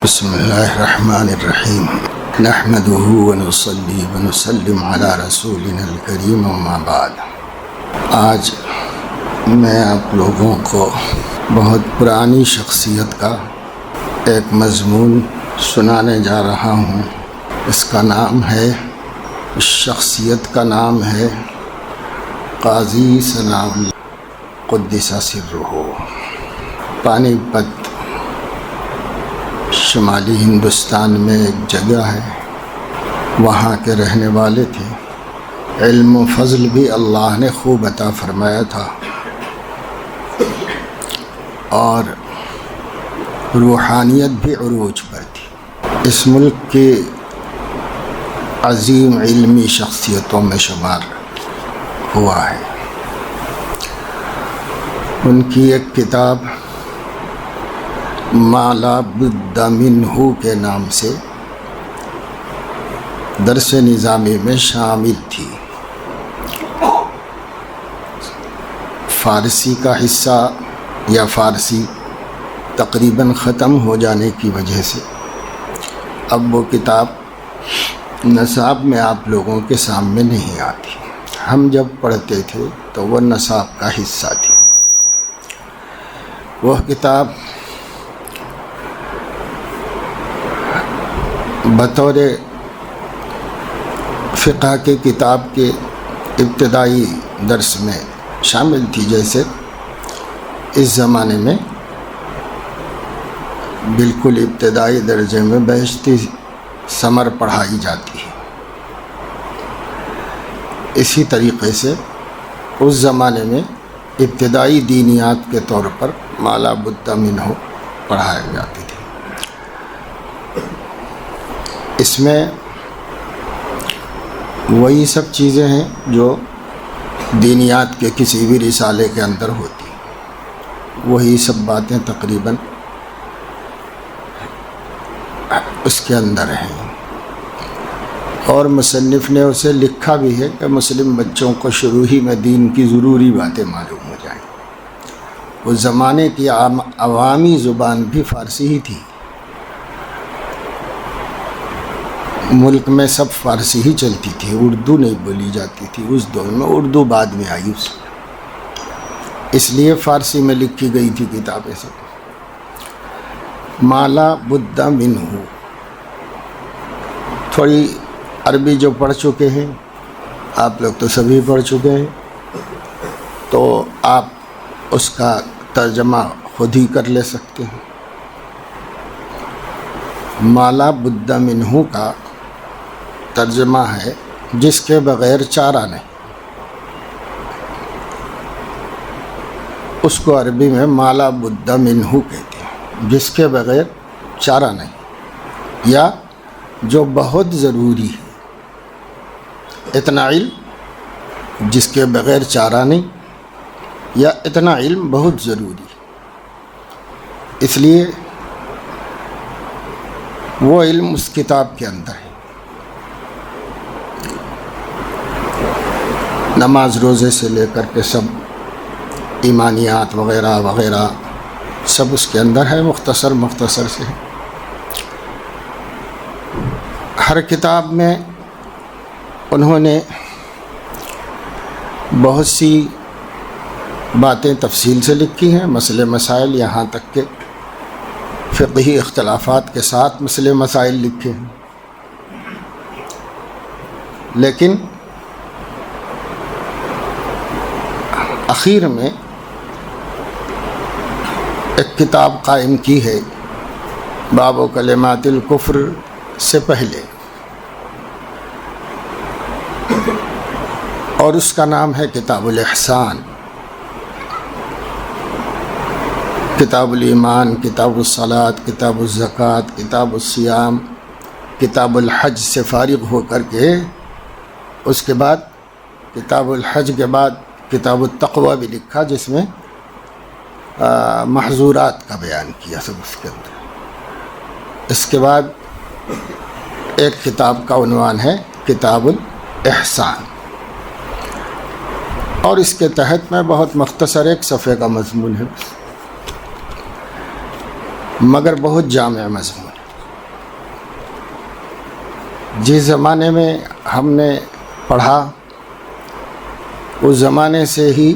بسم اللہ الرحمن الرحیم نحمده ونصلی ونسلم علی رسولنا الکریم اما بعد۔ آج میں آپ لوگوں کو بہت پرانی شخصیت کا ایک مضمون سنانے جا رہا ہوں۔ اس کا نام ہے، اس شخصیت کا نام ہے قاضی ثناء اللہ قدس سرہ۔ پانی پت شمالی ہندوستان میں ایک جگہ ہے، وہاں کے رہنے والے تھے۔ علم و فضل بھی اللہ نے خوب عطا فرمایا تھا، اور روحانیت بھی عروج پر تھی۔ اس ملک کی عظیم علمی شخصیتوں میں شمار ہوا ہے۔ ان کی ایک کتاب ما لا بد منہ کے نام سے درس نظامی میں شامل تھی۔ فارسی کا حصہ یا فارسی تقریباً ختم ہو جانے کی وجہ سے اب وہ کتاب نصاب میں آپ لوگوں کے سامنے نہیں آتی۔ ہم جب پڑھتے تھے تو وہ نصاب کا حصہ تھی۔ وہ کتاب بطور فقہ کی کتاب کے ابتدائی درس میں شامل تھی، جیسے اس زمانے میں بالکل ابتدائی درجے میں بہشتی ثمر پڑھائی جاتی ہے۔ اسی طریقے سے اس زمانے میں ابتدائی دینیات کے طور پر ما لا بد منہ پڑھائی جاتی تھی۔ اس میں وہی سب چیزیں ہیں جو دینیات کے کسی بھی رسالے کے اندر ہوتی ہیں، وہی سب باتیں تقریباً اس کے اندر ہیں۔ اور مصنف نے اسے لکھا بھی ہے کہ مسلم بچوں کو شروع ہی میں دین کی ضروری باتیں معلوم ہو جائیں۔ اس زمانے کی عوامی زبان بھی فارسی ہی تھی، ملک میں سب فارسی ہی چلتی تھی، اردو نہیں بولی جاتی تھی اس دور میں۔ اردو بعد میں آئی، اس لیے فارسی میں لکھی گئی تھی کتابیں سب۔ ما لا بد منہ، تھوڑی عربی جو پڑھ چکے ہیں آپ لوگ تو سبھی پڑھ چکے ہیں، تو آپ اس کا ترجمہ خود ہی کر لے سکتے ہیں۔ ما لا بد منہ کا ترجمہ ہے جس کے بغیر چارہ نہیں۔ اس کو عربی میں ما لا بد منہ کہتے ہیں، جس کے بغیر چارہ نہیں، یا جو بہت ضروری ہے۔ اتنا علم جس کے بغیر چارہ نہیں، یا اتنا علم بہت ضروری ہے۔ اس لیے وہ علم اس کتاب کے اندر ہے۔ نماز روزے سے لے کر کے سب ایمانیات وغیرہ وغیرہ سب اس کے اندر ہے، مختصر سے۔ ہر کتاب میں انہوں نے بہت سی باتیں تفصیل سے لکھی ہیں، مسئلے مسائل، یہاں تک کہ فقہی اختلافات کے ساتھ مسئلے مسائل لکھے ہیں۔ لیکن اخیر میں ایک کتاب قائم کی ہے باب و کلمات الکفر سے پہلے، اور اس کا نام ہے کتاب الاحسان۔ کتاب الایمان، کتاب الصلاۃ، کتاب الزکوٰۃ، کتاب الصیام، کتاب الحج سے فارغ ہو کر کے اس کے بعد کتاب الحج کے بعد کتاب التقویٰ بھی لکھا، جس میں محظورات کا بیان کیا سب اس کے اندر۔ اس کے بعد ایک کتاب کا عنوان ہے کتاب الاحسان، اور اس کے تحت میں بہت مختصر ایک صفحے کا مضمون ہے، مگر بہت جامع مضمون ہے۔ جس زمانے میں ہم نے پڑھا اس زمانے سے ہی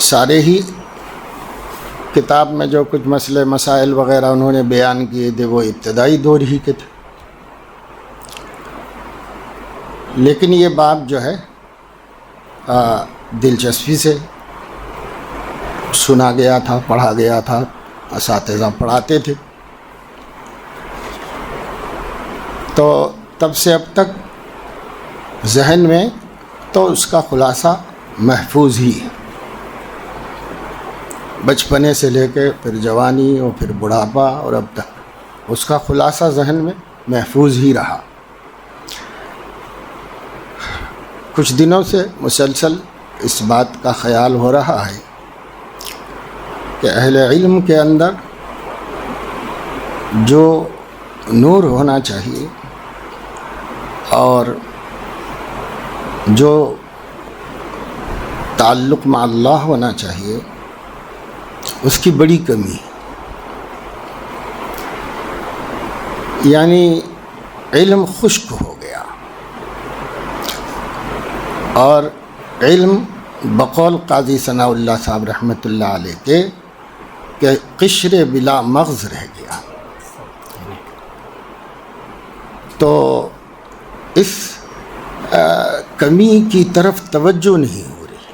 سارے ہی کتاب میں جو کچھ مسئلے مسائل وغیرہ انہوں نے بیان کیے تھے وہ ابتدائی دور ہی کے تھے، لیکن یہ باب جو ہے دلچسپی سے سنا گیا تھا، پڑھا گیا تھا، اساتذہ پڑھاتے تھے، تو تب سے اب تک ذہن میں تو اس کا خلاصہ محفوظ ہی ہے، بچپنے سے لے کے پھر جوانی اور پھر بڑھاپا اور اب تک اس کا خلاصہ ذہن میں محفوظ ہی رہا۔ کچھ دنوں سے مسلسل اس بات کا خیال ہو رہا ہے کہ اہل علم کے اندر جو نور ہونا چاہیے اور جو تعلق مع اللہ ہونا چاہیے اس کی بڑی کمی ہے، یعنی علم خشک ہو گیا، اور علم بقول قاضی ثناء اللہ صاحب رحمۃ اللہ علیہ کے کہ قشر بلا مغز رہ گیا۔ تو اس کمی کی طرف توجہ نہیں ہو رہی۔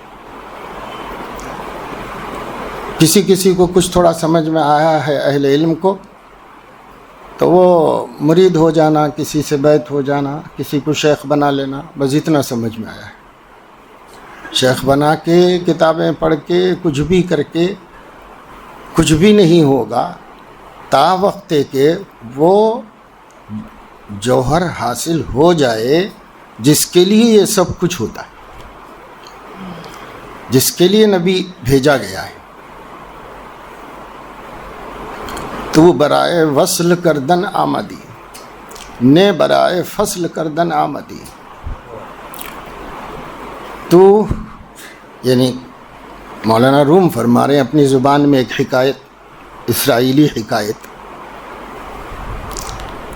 کسی کسی کو کچھ تھوڑا سمجھ میں آیا ہے اہل علم کو تو وہ مرید ہو جانا، کسی سے بیعت ہو جانا، کسی کو شیخ بنا لینا، بس اتنا سمجھ میں آیا ہے۔ شیخ بنا کے کتابیں پڑھ کے کچھ بھی کر کے کچھ بھی نہیں ہوگا تا وقت کہ وہ جوہر حاصل ہو جائے جس کے لیے یہ سب کچھ ہوتا ہے، جس کے لیے نبی بھیجا گیا ہے۔ تو برائے وصل کردن آمدی، نے برائے فصل کردن آمدی۔ تو یعنی مولانا روم فرما رہے ہیں اپنی زبان میں ایک حکایت، اسرائیلی حکایت،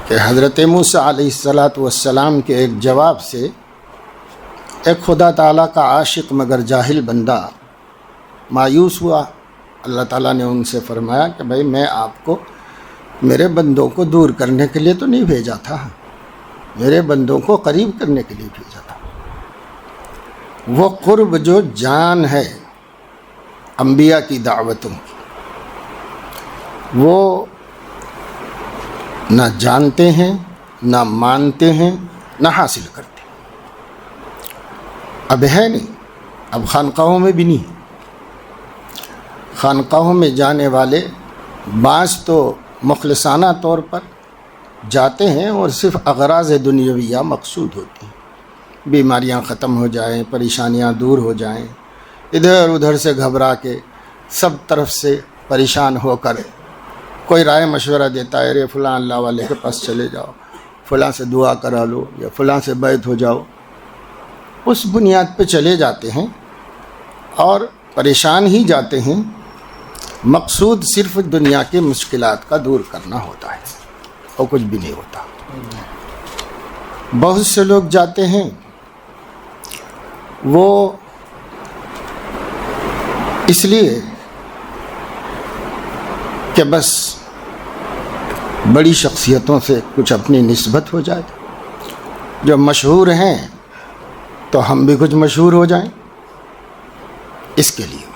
کہ حضرت موسیٰ علیہ السلام کے ایک جواب سے ایک خدا تعالیٰ کا عاشق مگر جاہل بندہ مایوس ہوا۔ اللہ تعالیٰ نے ان سے فرمایا کہ بھائی میں آپ کو میرے بندوں کو دور کرنے کے لیے تو نہیں بھیجا تھا، میرے بندوں کو قریب کرنے کے لیے بھیجا تھا۔ وہ قرب جو جان ہے انبیاء کی دعوتوں کی، وہ نہ جانتے ہیں، نہ مانتے ہیں، نہ حاصل کرتے ہیں۔ اب ہے نہیں، اب خانقاہوں میں بھی نہیں۔ خانقاہوں میں جانے والے بعض تو مخلصانہ طور پر جاتے ہیں اور صرف اغراض دنیاویہ مقصود ہوتی ہیں، بیماریاں ختم ہو جائیں، پریشانیاں دور ہو جائیں، ادھر ادھر سے گھبرا کے سب طرف سے پریشان ہو کر کوئی رائے مشورہ دیتا ہے، رے فلاں اللہ والے کے پاس چلے جاؤ، فلاں سے دعا کرا لو یا فلاں سے بیعت ہو جاؤ، اس بنیاد پہ چلے جاتے ہیں اور پریشان ہی جاتے ہیں۔ مقصود صرف دنیا کے مشکلات کا دور کرنا ہوتا ہے اور کچھ بھی نہیں ہوتا۔ بہت سے لوگ جاتے ہیں وہ اس لیے کہ بس بڑی شخصیتوں سے کچھ اپنی نسبت ہو جائے، جو مشہور ہیں تو ہم بھی کچھ مشہور ہو جائیں، اس کے لیے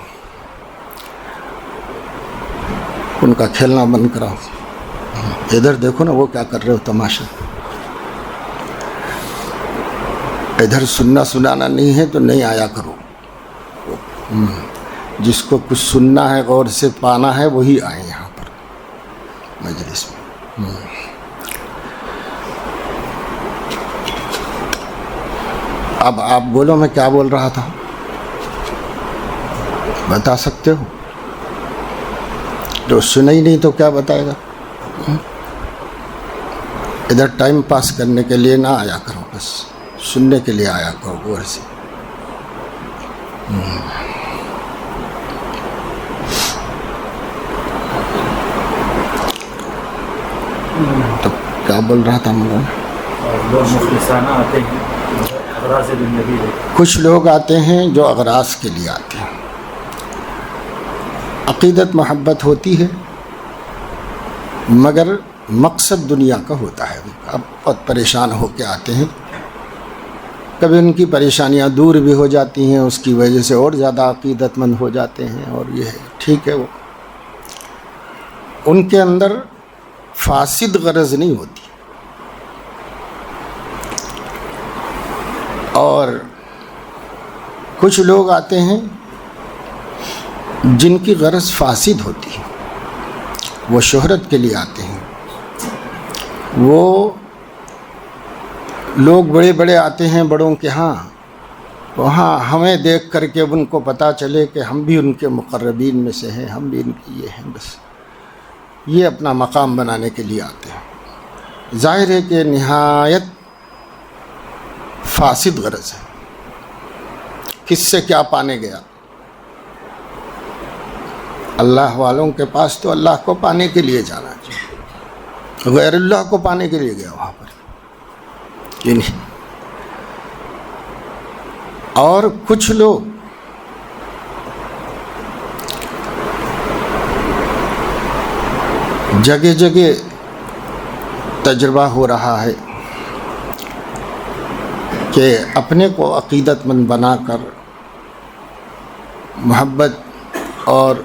ان کا کھیلنا بند کراؤ۔ ادھر دیکھو نا وہ کیا کر رہے ہو تماشا، ادھر سننا سنانا نہیں ہے تو نہیں آیا کرو، جس کو کچھ سننا ہے غور سے پانا ہے وہی آئے یہاں پر مجلس میں۔ اب آپ بولو میں کیا بول رہا تھا، بتا سکتے ہو؟ جو سنا ہی نہیں تو کیا بتائے گا؟ ادھر ٹائم پاس کرنے کے لیے نہ آیا کرو، بس سننے کے لیے آیا کرو غور سے۔ تو کیا بول رہا تھا مولانا؟ لوگ مخلصانہ آتے ہیں اغراض النبی لے. کچھ لوگ آتے ہیں جو اغراض کے لیے آتے ہیں. عقیدت محبت ہوتی ہے مگر مقصد دنیا کا ہوتا ہے. اب بہت پریشان ہو کے آتے ہیں, کبھی ان کی پریشانیاں دور بھی ہو جاتی ہیں, اس کی وجہ سے اور زیادہ عقیدت مند ہو جاتے ہیں. اور یہ ٹھیک ہے, وہ ان کے اندر فاسد غرض نہیں ہوتی. اور کچھ لوگ آتے ہیں جن کی غرض فاسد ہوتی ہے, وہ شہرت کے لیے آتے ہیں. وہ لوگ بڑے بڑے آتے ہیں بڑوں کے ہاں, وہاں ہمیں دیکھ کر کے ان کو پتہ چلے کہ ہم بھی ان کے مقربین میں سے ہیں, ہم بھی ان کی یہ ہیں. بس یہ اپنا مقام بنانے کے لیے آتے ہیں. ظاہر ہے کہ نہایت فاسد غرض ہے. کس سے کیا پانے گیا؟ اللہ والوں کے پاس تو اللہ کو پانے کے لیے جانا چاہیے, غیر اللہ کو پانے کے لیے گیا وہاں پر. اور کچھ لوگ جگہ جگہ تجربہ ہو رہا ہے کہ اپنے کو عقیدت مند بنا کر محبت اور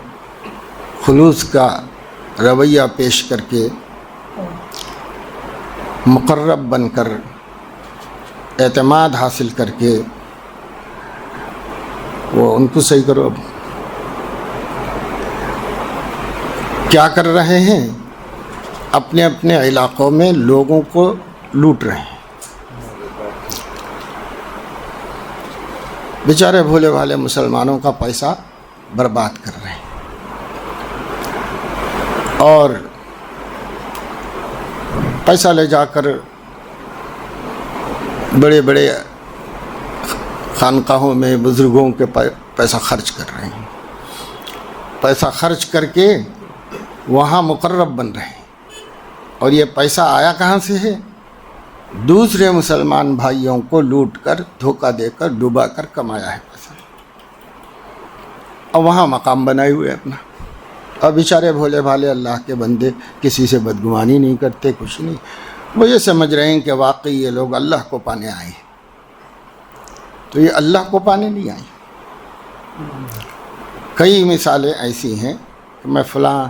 خلوص کا رویہ پیش کر کے مقرب بن کر اعتماد حاصل کر کے وہ ان کو صحیح کرو. اب کیا کر رہے ہیں؟ اپنے اپنے علاقوں میں لوگوں کو لوٹ رہے ہیں. بیچارے بھولے بھالے مسلمانوں کا پیسہ برباد کر رہے ہیں. اور پیسہ لے جا کر بڑے بڑے خانقاہوں میں بزرگوں کے پیسہ خرچ کر رہے ہیں. پیسہ خرچ کر کے وہاں مقرب بن رہے ہیں. اور یہ پیسہ آیا کہاں سے ہے؟ دوسرے مسلمان بھائیوں کو لوٹ کر, دھوکہ دے کر, ڈوبا کر کمایا ہے پیسہ, اور وہاں مقام بنائے ہوئے اپنا. اور بیچارے بھولے بھالے اللہ کے بندے کسی سے بدگمانی نہیں کرتے, کچھ نہیں. وہ یہ سمجھ رہے ہیں کہ واقعی یہ لوگ اللہ کو پانے آئے ہیں. تو یہ اللہ کو پانے نہیں آئے. کئی مثالیں ایسی ہیں کہ میں فلاں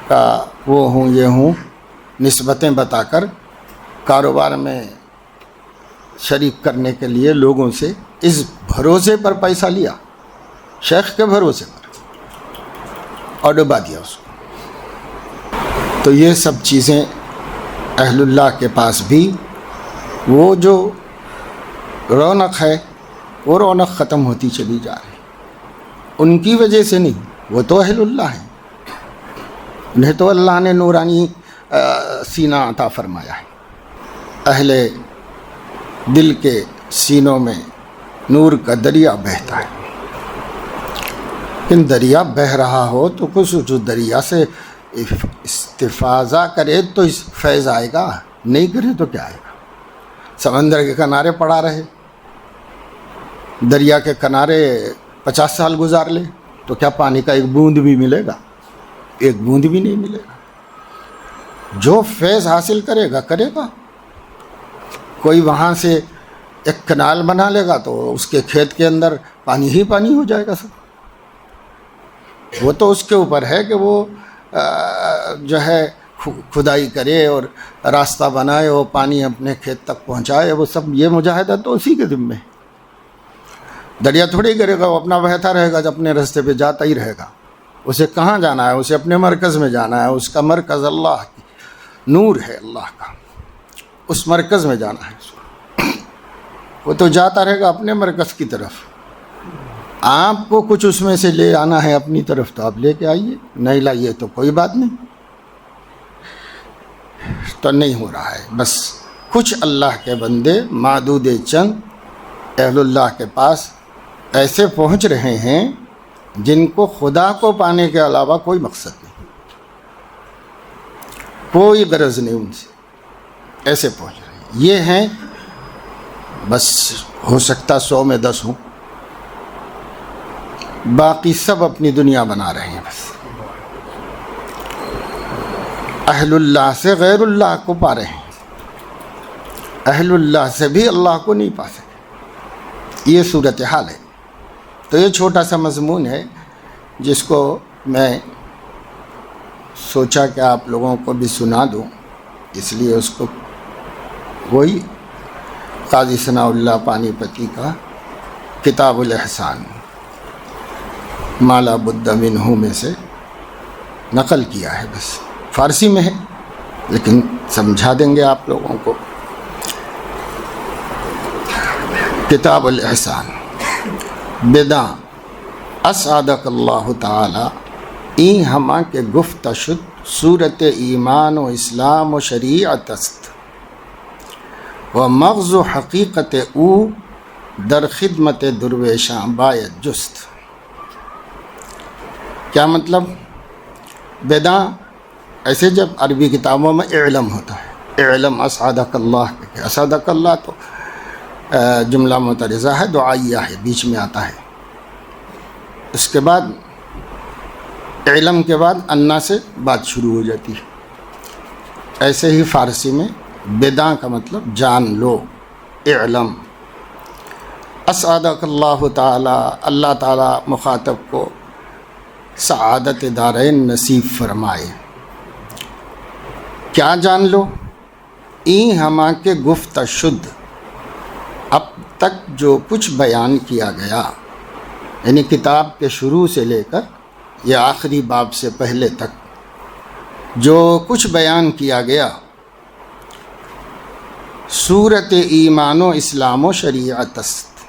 کا وہ ہوں یہ ہوں, نسبتیں بتا کر کاروبار میں شریک کرنے کے لیے لوگوں سے اس بھروسے پر پیسہ لیا, شیخ کے بھروسے پر, اور ڈبا دیا اس کو. تو یہ سب چیزیں اہل اللہ کے پاس بھی وہ جو رونق ہے وہ رونق ختم ہوتی چلی جا رہی. ان کی وجہ سے نہیں, وہ تو اہل اللہ ہیں, انہیں تو اللہ نے نورانی سینہ عطا فرمایا ہے. اہل دل کے سینوں میں نور کا دریا بہتا ہے. لیکن دریا بہہ رہا ہو تو کچھ جو دریا سے استفاضہ کرے تو فیض آئے گا, نہیں کرے تو کیا آئے گا؟ سمندر کے کنارے پڑا رہے, دریا کے کنارے 50 سال گزار لے تو کیا پانی کا ایک بوند بھی ملے گا؟ ایک بوند بھی نہیں ملے گا. جو فیض حاصل کرے گا کرے گا. کوئی وہاں سے ایک کنال بنا لے گا تو اس کے کھیت کے اندر پانی ہی پانی ہو جائے گا سب. وہ تو اس کے اوپر ہے کہ وہ جو ہے کھدائی کرے اور راستہ بنائے اور پانی اپنے کھیت تک پہنچائے. وہ سب یہ مجاہدہ تو اسی کے ذمے ہے. دریا تھوڑی کرے گا, وہ اپنا بہتا رہے گا, جب اپنے راستے پہ جاتا ہی رہے گا. اسے کہاں جانا ہے؟ اسے اپنے مرکز میں جانا ہے. اس کا مرکز اللہ کی نور ہے, اللہ کا, اس مرکز میں جانا ہے اس کو. وہ تو جاتا رہے گا اپنے مرکز کی طرف. آپ کو کچھ اس میں سے لے آنا ہے اپنی طرف تو آپ لے کے آئیے, نہیں لائیے تو کوئی بات نہیں. تو نہیں ہو رہا ہے. بس کچھ اللہ کے بندے معدود چند اہل اللہ کے پاس ایسے پہنچ رہے ہیں جن کو خدا کو پانے کے علاوہ کوئی مقصد نہیں, کوئی غرض نہیں ان سے, ایسے پہنچ رہے ہیں. یہ ہیں، بس ہو سکتا 100 میں 10 ہوں، باقی سب اپنی دنیا بنا رہے ہیں۔ بس اہل اللہ سے غیر اللہ کو پا رہے ہیں، اہل اللہ سے بھی اللہ کو نہیں پا سکے۔ یہ صورتحال ہے۔ تو یہ چھوٹا سا مضمون ہے جس کو میں سوچا کہ آپ لوگوں کو بھی سنا دوں، اس لیے اس کو وہی قاضی ثناء اللہ پانی پتی کا کتاب الاحسان ما لا بد منہ میں سے نقل کیا ہے۔ بس فارسی میں ہے لیکن سمجھا دیں گے آپ لوگوں کو۔ کتاب الاحسان بداں اسعدک اللہ تعالی این ہما کے گفت شد صورت ایمان و اسلام و شریعت است و مغز و حقیقت او در خدمت درویشاں باید جست۔ کیا مطلب؟ بداں ایسے جب عربی کتابوں میں اعلم ہوتا ہے، اعلم اسعدک اللہ، اسعدک اللہ تو جملہ معترضہ ہے، دعائیہ ہے، بیچ میں آتا ہے۔ اس کے بعد علم کے بعد انا سے بات شروع ہو جاتی ہے۔ ایسے ہی فارسی میں بداں کا مطلب جان لو، اعلم۔ اسعدک اللہ تعالی، اللہ تعالی مخاطب کو سعادت دارین نصیب فرمائے۔ کیا جان لو؟ این ہما کے گفت شد، اب تک جو کچھ بیان کیا گیا، یعنی کتاب کے شروع سے لے کر یہ آخری باب سے پہلے تک جو کچھ بیان کیا گیا، صورت ایمان و اسلام و شریعت است،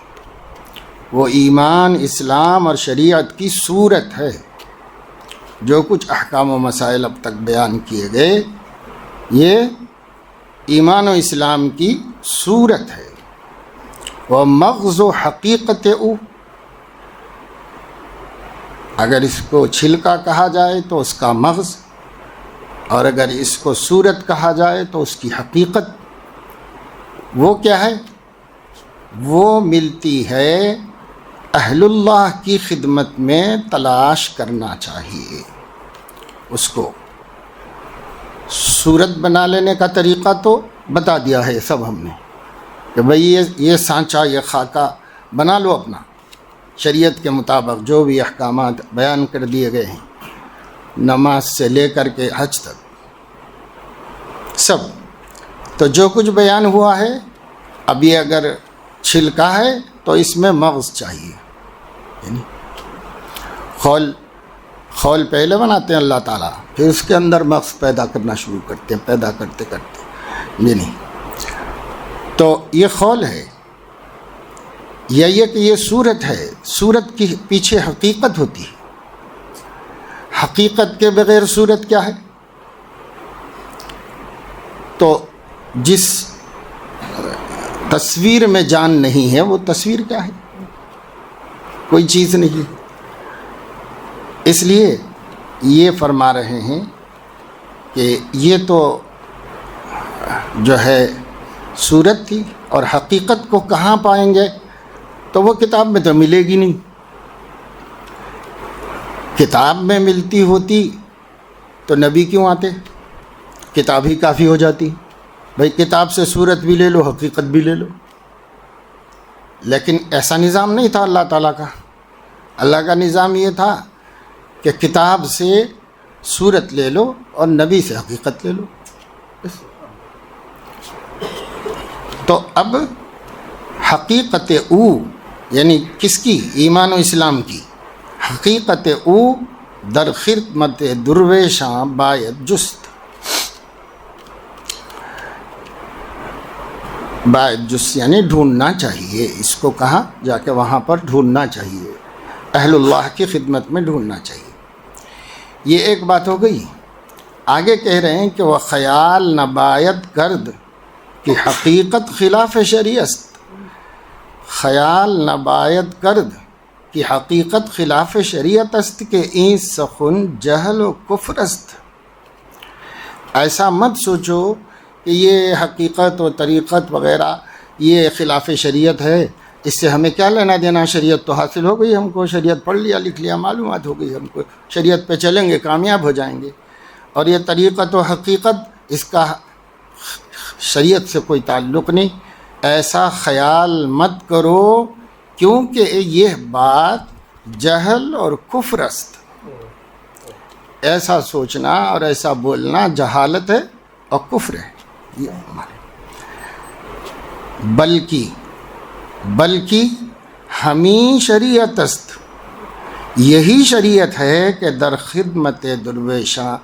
وہ ایمان، اسلام اور شریعت کی صورت ہے۔ جو کچھ احکام و مسائل اب تک بیان کیے گئے یہ ایمان و اسلام کی صورت ہے۔ وہ مغز و حقیقت او، اگر اس کو چھلکا کہا جائے تو اس کا مغز، اور اگر اس کو صورت کہا جائے تو اس کی حقیقت۔ وہ کیا ہے؟ وہ ملتی ہے اہل اللہ کی خدمت میں تلاش کرنا چاہیے۔ اس کو صورت بنا لینے کا طریقہ تو بتا دیا ہے سب ہم نے، کہ بھئی یہ سانچہ، یہ خاکہ بنا لو اپنا شریعت کے مطابق، جو بھی احکامات بیان کر دیے گئے ہیں، نماز سے لے کر کے حج تک سب۔ تو جو کچھ بیان ہوا ہے، اب یہ اگر چھلکا ہے تو اس میں مغز چاہیے، یعنی خول پہلے بناتے ہیں اللہ تعالیٰ، پھر اس کے اندر مغز پیدا کرنا شروع کرتے ہیں، پیدا کرتے کرتے نہیں۔ تو یہ خول ہے، یا یہ کہ یہ صورت ہے، صورت کی پیچھے حقیقت ہوتی ہے، حقیقت کے بغیر صورت کیا ہے؟ تو جس تصویر میں جان نہیں ہے وہ تصویر کیا ہے؟ کوئی چیز نہیں۔ اس لیے یہ فرما رہے ہیں کہ یہ تو جو ہے صورت تھی، اور حقیقت کو کہاں پائیں گے؟ تو وہ کتاب میں تو ملے گی نہیں۔ کتاب میں ملتی ہوتی تو نبی کیوں آتے؟ کتاب ہی کافی ہو جاتی۔ بھئی کتاب سے صورت بھی لے لو، حقیقت بھی لے لو۔ لیکن ایسا نظام نہیں تھا اللہ تعالیٰ کا۔ اللہ کا نظام یہ تھا کہ کتاب سے صورت لے لو اور نبی سے حقیقت لے لو۔ تو اب حقیقت او، یعنی کس کی؟ ایمان و اسلام کی حقیقت او در خدمت درویشاں باید جست، باید جست یعنی ڈھونڈنا چاہیے۔ اس کو کہاں جا کے وہاں پر ڈھونڈنا چاہیے، اہل اللہ کی خدمت میں ڈھونڈنا چاہیے۔ یہ ایک بات ہو گئی۔ آگے کہہ رہے ہیں کہ وہ خیال نہ باید کرد کہ حقیقت خلاف شریعت، خیال نہ باید کرد کہ حقیقت خلاف شریعت است کہ این سخن جہل و کفر است۔ ایسا مت سوچو کہ یہ حقیقت و طریقت وغیرہ یہ خلاف شریعت ہے، اس سے ہمیں کیا لینا دینا، شریعت تو حاصل ہو گئی ہم کو، شریعت پڑھ لیا لکھ لیا، معلومات ہو گئی ہم کو، شریعت پہ چلیں گے کامیاب ہو جائیں گے، اور یہ طریقت و حقیقت اس کا شریعت سے کوئی تعلق نہیں، ایسا خیال مت کرو، کیونکہ یہ بات جہل اور کفر است۔ ایسا سوچنا اور ایسا بولنا جہالت ہے اور کفر ہے، یہ ہمارے بلکہ ہمیں شریعت است، یہی شریعت ہے کہ در خدمت درویشاں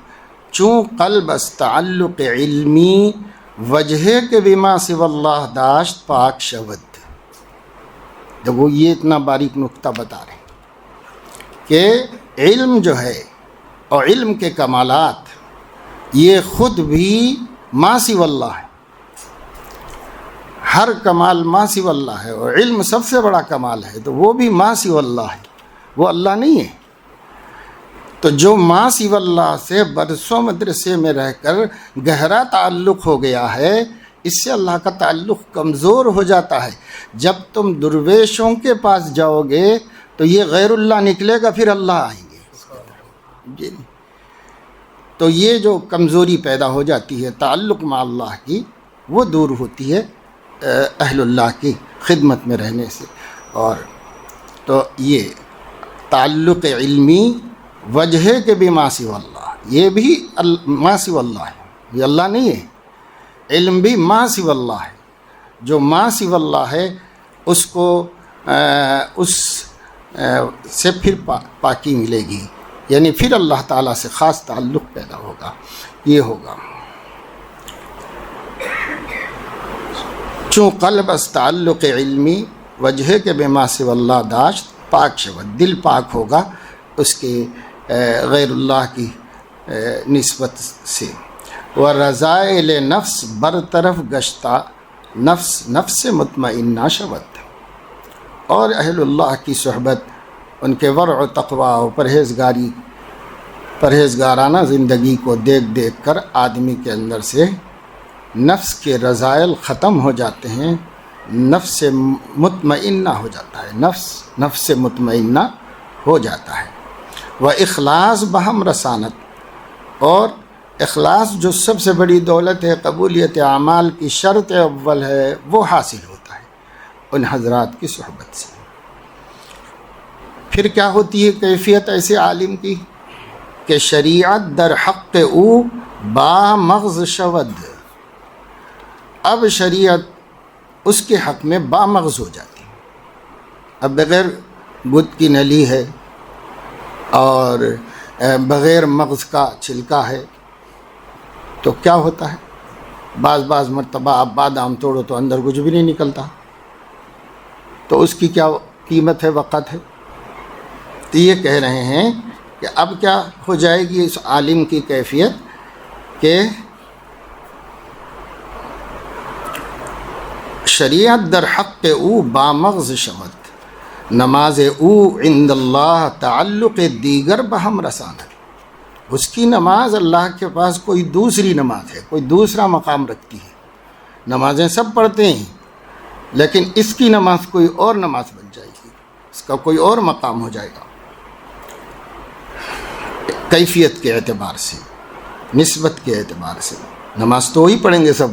چون قلب از تعلق علمی وجہ کے بما سوی اللہ داشت پاک شود۔ دیکھو یہ اتنا باریک نکتہ بتا رہے ہیں کہ علم جو ہے اور علم کے کمالات یہ خود بھی ما سوی اللہ ہے، ہر کمال ما سوی اللہ ہے، اور علم سب سے بڑا کمال ہے تو وہ بھی ما سوی اللہ ہے، وہ اللہ نہیں ہے۔ تو جو ما سوی اللہ سے برسوں مدرسے میں رہ کر گہرا تعلق ہو گیا ہے، اس سے اللہ کا تعلق کمزور ہو جاتا ہے۔ جب تم درویشوں کے پاس جاؤ گے تو یہ غیر اللہ نکلے گا، پھر اللہ آئیں گے جی۔ تو یہ جو کمزوری پیدا ہو جاتی ہے تعلق مع اللہ کی، وہ دور ہوتی ہے اہل اللہ کی خدمت میں رہنے سے۔ اور تو یہ تعلق علمی وجہ کے بھی ما سوی اللہ، یہ بھی ما سوی اللہ ہے، یہ اللہ نہیں ہے۔ علم بھی ما سوی اللہ ہے، جو ما سوی اللہ ہے اس کو اس سے پھر پاکی ملے گی، یعنی پھر اللہ تعالیٰ سے خاص تعلق پیدا ہوگا، یہ ہوگا۔ چون قلب از تعلق علمی وجہ کے بما سوی اللہ داشت پاک شود، دل پاک ہوگا اس کے غیر اللہ کی نسبت سے۔ ورذائل نفس برطرف گشتہ نفس مطمئنہ شود، اور اہل اللہ کی صحبت، ان کے ورع و تقوی و پرہیزگارانہ زندگی کو دیکھ دیکھ کر آدمی کے اندر سے نفس کے رذائل ختم ہو جاتے ہیں، نفس سے مطمئنہ ہو جاتا ہے، نفس سے مطمئنہ ہو جاتا ہے۔ و اخلاص بہم رسانت، اور اخلاص جو سب سے بڑی دولت ہے، قبولیت اعمال کی شرط اول ہے، وہ حاصل ہوتا ہے ان حضرات کی صحبت سے۔ پھر کیا ہوتی ہے کیفیت ایسے عالم کی کہ شریعت در حق او با مغز شود، اب شریعت اس کے حق میں با مغز ہو جاتی ہے۔ اب بغیر بت کی نلی ہے اور بغیر مغز کا چھلکا ہے تو کیا ہوتا ہے؟ بعض مرتبہ آپ بادام توڑو تو اندر کچھ بھی نہیں نکلتا، تو اس کی کیا قیمت ہے، وقت ہے۔ تو یہ کہہ رہے ہیں کہ اب کیا ہو جائے گی اس عالم کی کیفیت کہ شریعت در حق او بامغز شود، نماز او عند اللہ تعلق دیگر بہم رسانت، اس کی نماز اللہ کے پاس کوئی دوسری نماز ہے، کوئی دوسرا مقام رکھتی ہے۔ نمازیں سب پڑھتے ہیں لیکن اس کی نماز کوئی اور نماز بن جائے گی، اس کا کوئی اور مقام ہو جائے گا، کیفیت کے اعتبار سے، نسبت کے اعتبار سے۔ نماز تو وہی پڑھیں گے سب،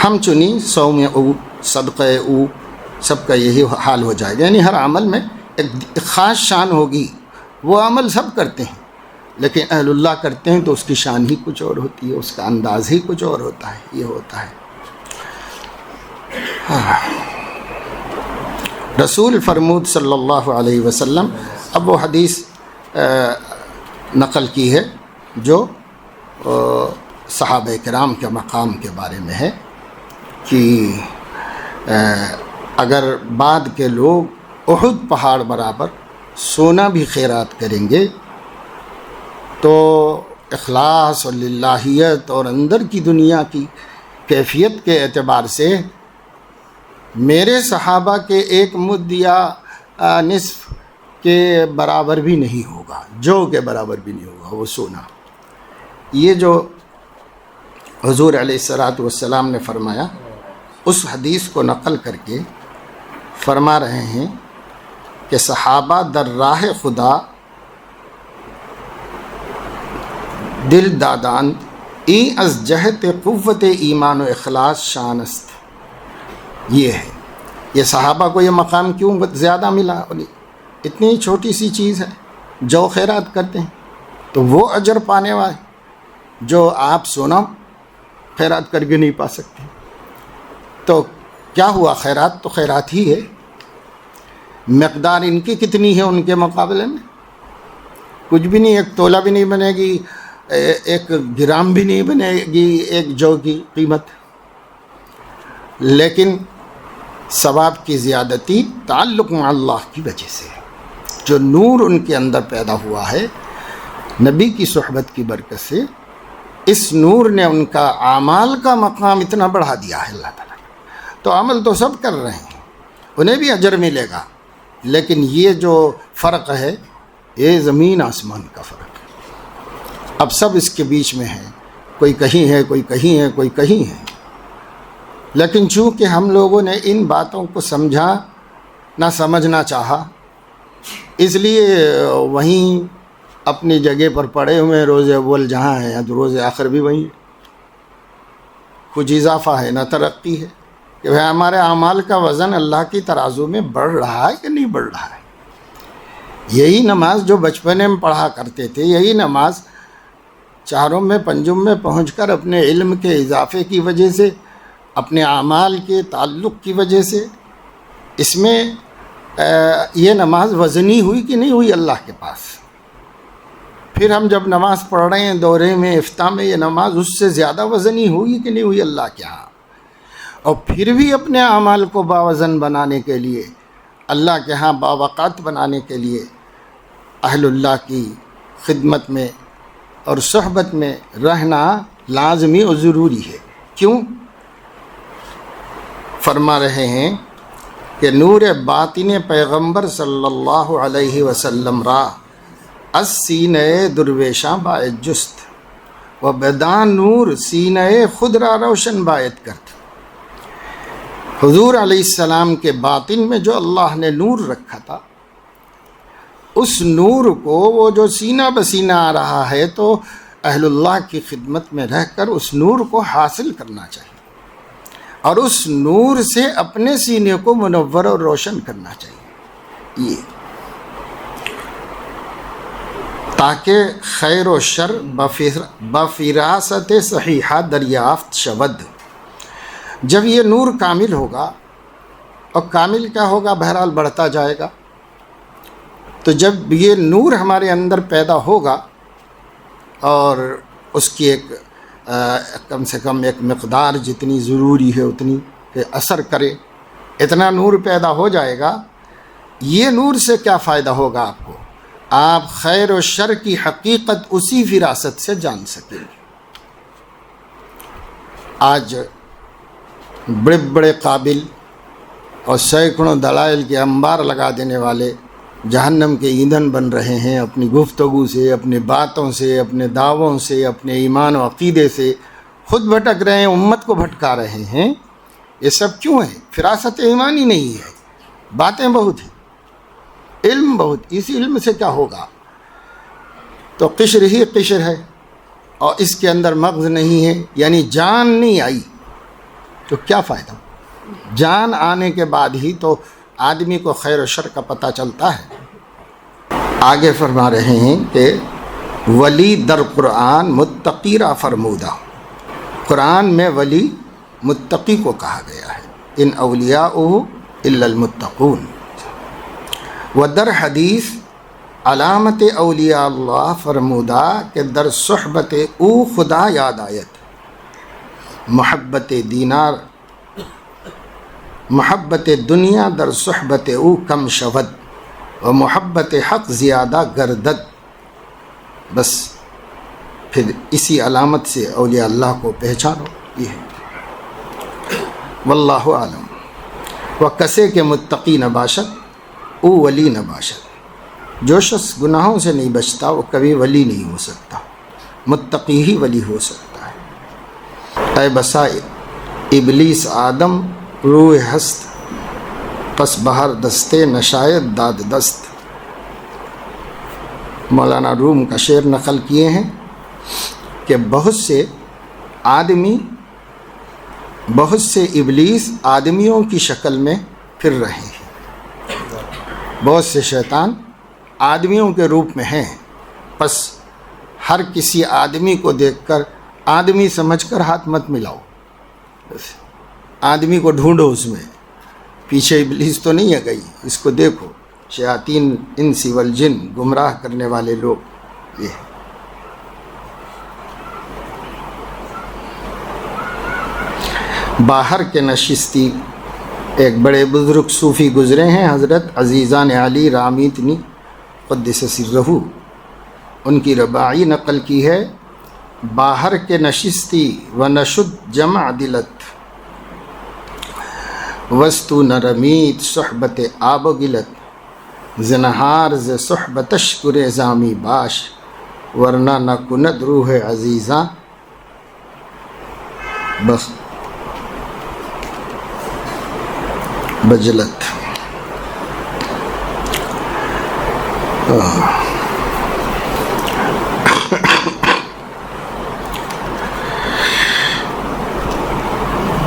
ہم چنی صوم او صدقہ او، سب کا یہی حال ہو جائے گا، یعنی ہر عمل میں ایک خاص شان ہوگی۔ وہ عمل سب کرتے ہیں لیکن اہل اللہ کرتے ہیں تو اس کی شان ہی کچھ اور ہوتی ہے، اس کا انداز ہی کچھ اور ہوتا ہے، یہ ہوتا ہے۔ رسول فرمود صلی اللہ علیہ وسلم، اب وہ حدیث نقل کی ہے جو صحابہ کرام کے مقام کے بارے میں ہے کہ اگر بعد کے لوگ احد پہاڑ برابر سونا بھی خیرات کریں گے تو اخلاص اور للہیت اور اندر کی دنیا کی کیفیت کے اعتبار سے میرے صحابہ کے ایک مد یا نصف کے برابر بھی نہیں ہوگا، جو کے برابر بھی نہیں ہوگا وہ سونا۔ یہ جو حضور علیہ الصلوۃ والسلام نے فرمایا، اس حدیث کو نقل کر کے فرما رہے ہیں کہ صحابہ در راہ خدا دل داداند این از جہت قوت ایمان و اخلاص شانست۔ یہ ہے، یہ صحابہ کو یہ مقام کیوں زیادہ ملا؟ اتنی چھوٹی سی چیز ہے، جو خیرات کرتے ہیں تو وہ اجر پانے والے جو آپ سونا خیرات کر کے نہیں پا سکتے۔ تو کیا ہوا؟ خیرات تو خیرات ہی ہے، مقدار ان کی کتنی ہے ان کے مقابلے میں؟ کچھ بھی نہیں، ایک تولہ بھی نہیں بنے گی، ایک گرام بھی نہیں بنے گی ایک جو کی قیمت، لیکن ثواب کی زیادتی تعلق مع اللہ کی وجہ سے، جو نور ان کے اندر پیدا ہوا ہے نبی کی صحبت کی برکت سے، اس نور نے ان کا اعمال کا مقام اتنا بڑھا دیا ہے اللہ تعالیٰ۔ تو عمل تو سب کر رہے ہیں، انہیں بھی اجر ملے گا، لیکن یہ جو فرق ہے یہ زمین آسمان کا فرق ہے۔ اب سب اس کے بیچ میں ہے، کوئی کہیں ہے، کوئی کہیں ہے، کوئی کہیں ہے، لیکن چونکہ ہم لوگوں نے ان باتوں کو سمجھا نہ سمجھنا چاہا، اس لیے وہیں اپنی جگہ پر پڑے ہوئے روز اول جہاں ہے تو روز آخر بھی وہیں ہے، کچھ اضافہ ہے نہ ترقی ہے، کہ بھائی ہمارے اعمال کا وزن اللہ کی ترازو میں بڑھ رہا ہے کہ نہیں بڑھ رہا ہے۔ یہی نماز جو بچپنے میں پڑھا کرتے تھے، یہی نماز چاروں میں پنجم میں پہنچ کر اپنے علم کے اضافے کی وجہ سے، اپنے اعمال کے تعلق کی وجہ سے، اس میں یہ نماز وزنی ہوئی کہ نہیں ہوئی اللہ کے پاس؟ پھر ہم جب نماز پڑھ رہے ہیں دورے میں افتاح میں، یہ نماز اس سے زیادہ وزنی ہوئی کہ نہیں ہوئی اللہ کے ہاں؟ اور پھر بھی اپنے اعمال کو باوزن بنانے کے لیے، اللہ کے ہاں باوقات بنانے کے لیے اہل اللہ کی خدمت میں اور صحبت میں رہنا لازمی اور ضروری ہے۔ کیوں؟ فرما رہے ہیں کہ نور باطن پیغمبر صلی اللہ علیہ وسلم را از سینہ درویشاں باعث جست و بدان نور سینہ خود را روشن باعث کرت۔ حضور علیہ السلام کے باطن میں جو اللہ نے نور رکھا تھا، اس نور کو وہ جو سینہ بسینہ آ رہا ہے، تو اہل اللہ کی خدمت میں رہ کر اس نور کو حاصل کرنا چاہیے، اور اس نور سے اپنے سینے کو منور اور روشن کرنا چاہیے، یہ تاکہ خیر و شر بفراست صحیحہ دریافت شود۔ جب یہ نور کامل ہوگا، اور کامل کیا ہوگا؟ بہرحال بڑھتا جائے گا، تو جب یہ نور ہمارے اندر پیدا ہوگا اور اس کی ایک کم سے کم ایک مقدار جتنی ضروری ہے اتنی کہ اثر کرے، اتنا نور پیدا ہو جائے گا، یہ نور سے کیا فائدہ ہوگا آپ کو؟ آپ خیر و شر کی حقیقت اسی فراست سے جان سکیں گے۔ آج بڑے بڑے قابل اور سینکڑوں دلائل کے انبار لگا دینے والے جہنم کے ایندھن بن رہے ہیں، اپنی گفتگو سے، اپنی باتوں سے، اپنے دعووں سے، اپنے ایمان و عقیدے سے خود بھٹک رہے ہیں، امت کو بھٹکا رہے ہیں۔ یہ سب کیوں ہے؟ فراست ایمانی نہیں ہے، باتیں بہت ہیں، علم بہت، اسی علم سے کیا ہوگا؟ تو قشر ہی قشر ہے، اور اس کے اندر مغز نہیں ہے، یعنی جان نہیں آئی، تو کیا فائدہ؟ جان آنے کے بعد ہی تو آدمی کو خیر و شر کا پتہ چلتا ہے۔ آگے فرما رہے ہیں کہ ولی در قرآن متقی را فرمودہ، قرآن میں ولی متقی کو کہا گیا ہے، ان اولیاءہ الا المتقون۔ و در حدیث علامت اولیاء اللہ فرمودہ کہ در صحبت او خدا یاد آیت، محبت دینار محبت دنیا در صحبت او کم شود و محبت حق زیادہ گردد۔ بس پھر اسی علامت سے اولیاء اللہ کو پہچانو، یہ ہے۔ واللہ عالم۔ و کسے کے متقی نباشد او ولی نباشد۔ جو شخص گناہوں سے نہیں بچتا وہ کبھی ولی نہیں ہو سکتا، متقی ہی ولی ہو سکتا ہے۔ اے بسا ابلیس آدم روح ہست، پس بہر دستے نشایت داد دست۔ مولانا روم کا شعر نقل کیے ہیں کہ بہت سے ابلیس آدمیوں کی شکل میں پھر رہے ہیں، بہت سے شیطان آدمیوں کے روپ میں ہیں، پس ہر کسی آدمی کو دیکھ کر آدمی سمجھ کر ہاتھ مت ملاؤ، آدمی کو ڈھونڈو، اس میں پیچھے ابلیس تو نہیں ہے گئی، اس کو دیکھو۔ شیاطین انس والجن، گمراہ کرنے والے لوگ یہ ہیں۔ باہر کے نشستی ایک بڑے بزرگ صوفی گزرے ہیں، حضرت عزیزان علی رامیتنی قدس سرہ، ان کی رباعی نقل کی ہے: باہر کے نشستی و نشد جمع دلت، وستو نرمیت صحبت آب و گلت، زنہار ز صحبتش کرے زامی باش، ورنہ نہ کند روح عزیزاں بجلت۔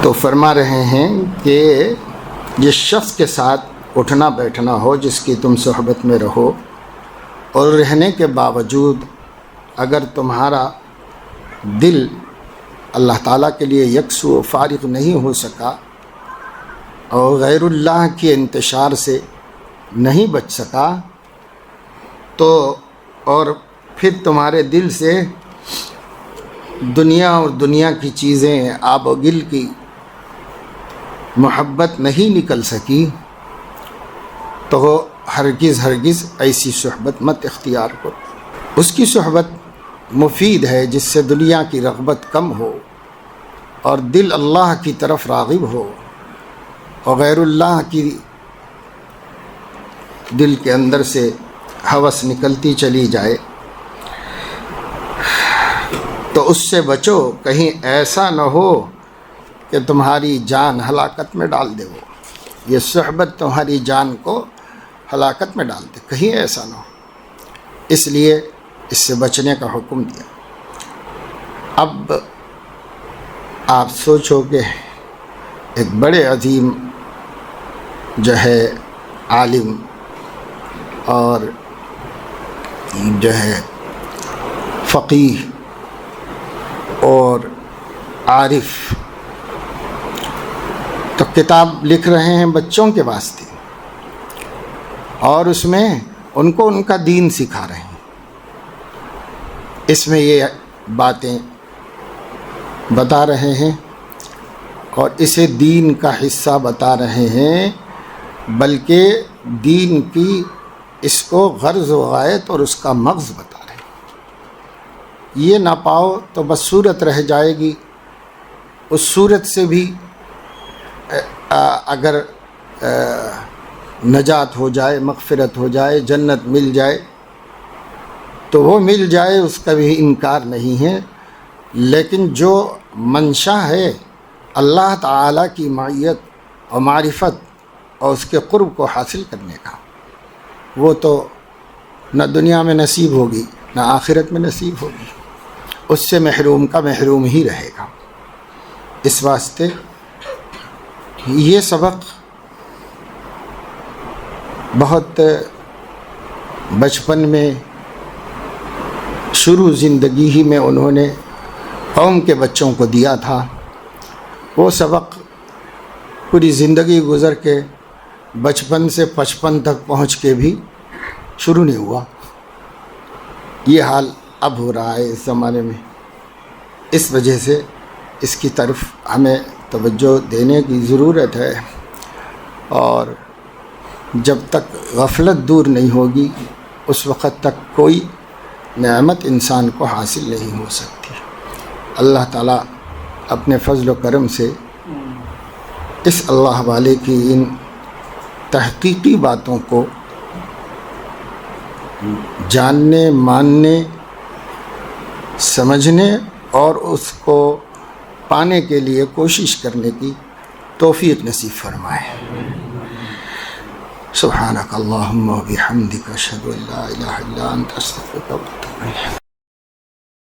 تو فرما رہے ہیں کہ جس شخص کے ساتھ اٹھنا بیٹھنا ہو، جس کی تم صحبت میں رہو، اور رہنے کے باوجود اگر تمہارا دل اللہ تعالیٰ کے لیے یکسو و فارغ نہیں ہو سکا اور غیر اللہ کے انتشار سے نہیں بچ سکا، تو اور پھر تمہارے دل سے دنیا اور دنیا کی چیزیں، آب و گل کی محبت نہیں نکل سکی، تو ہرگز ایسی صحبت مت اختیار کرو۔ اس کی صحبت مفید ہے جس سے دنیا کی رغبت کم ہو اور دل اللہ کی طرف راغب ہو، اور غیر اللہ کی دل کے اندر سے ہوس نکلتی چلی جائے، تو اس سے بچو، کہیں ایسا نہ ہو کہ تمہاری جان ہلاکت میں ڈال دے، وہ یہ صحبت تمہاری جان کو ہلاکت میں ڈال دے، کہیں ایسا نہ ہو، اس لیے اس سے بچنے کا حکم دیا۔ اب آپ سوچو کہ ایک بڑے عظیم جو ہے عالم اور جو ہے فقیہ اور عارف تو کتاب لکھ رہے ہیں بچوں کے واسطے، اور اس میں ان کو ان کا دین سکھا رہے ہیں، اس میں یہ باتیں بتا رہے ہیں اور اسے دین کا حصہ بتا رہے ہیں، بلکہ دین کی اس کو غرض و غایت اور اس کا مغز بتا رہے ہیں۔ یہ نہ پاؤ تو بس صورت رہ جائے گی، اس صورت سے بھی اگر نجات ہو جائے، مغفرت ہو جائے، جنت مل جائے تو وہ مل جائے، اس کا بھی انکار نہیں ہے، لیکن جو منشا ہے اللہ تعالیٰ کی معیت اور معرفت اور اس کے قرب کو حاصل کرنے کا، وہ تو نہ دنیا میں نصیب ہوگی نہ آخرت میں نصیب ہوگی، اس سے محروم کا محروم ہی رہے گا۔ اس واسطے یہ سبق بہت بچپن میں شروع زندگی ہی میں انہوں نے قوم کے بچوں کو دیا تھا، وہ سبق پوری زندگی گزر کے بچپن سے 55 تک پہنچ کے بھی شروع نہیں ہوا۔ یہ حال اب ہو رہا ہے اس زمانے میں، اس وجہ سے اس کی طرف ہمیں توجہ دینے کی ضرورت ہے، اور جب تک غفلت دور نہیں ہوگی اس وقت تک کوئی نعمت انسان کو حاصل نہیں ہو سکتی۔ اللہ تعالیٰ اپنے فضل و کرم سے اس اللہ والے کی ان تحقیقی باتوں کو جاننے، ماننے، سمجھنے اور اس کو پانے کے لیے کوشش کرنے کی توفیق نصیب فرمائے۔ سبحانک اللہم و بحمدک اشہد ان لا الہ الا انت استغفرک و اتوب الیک۔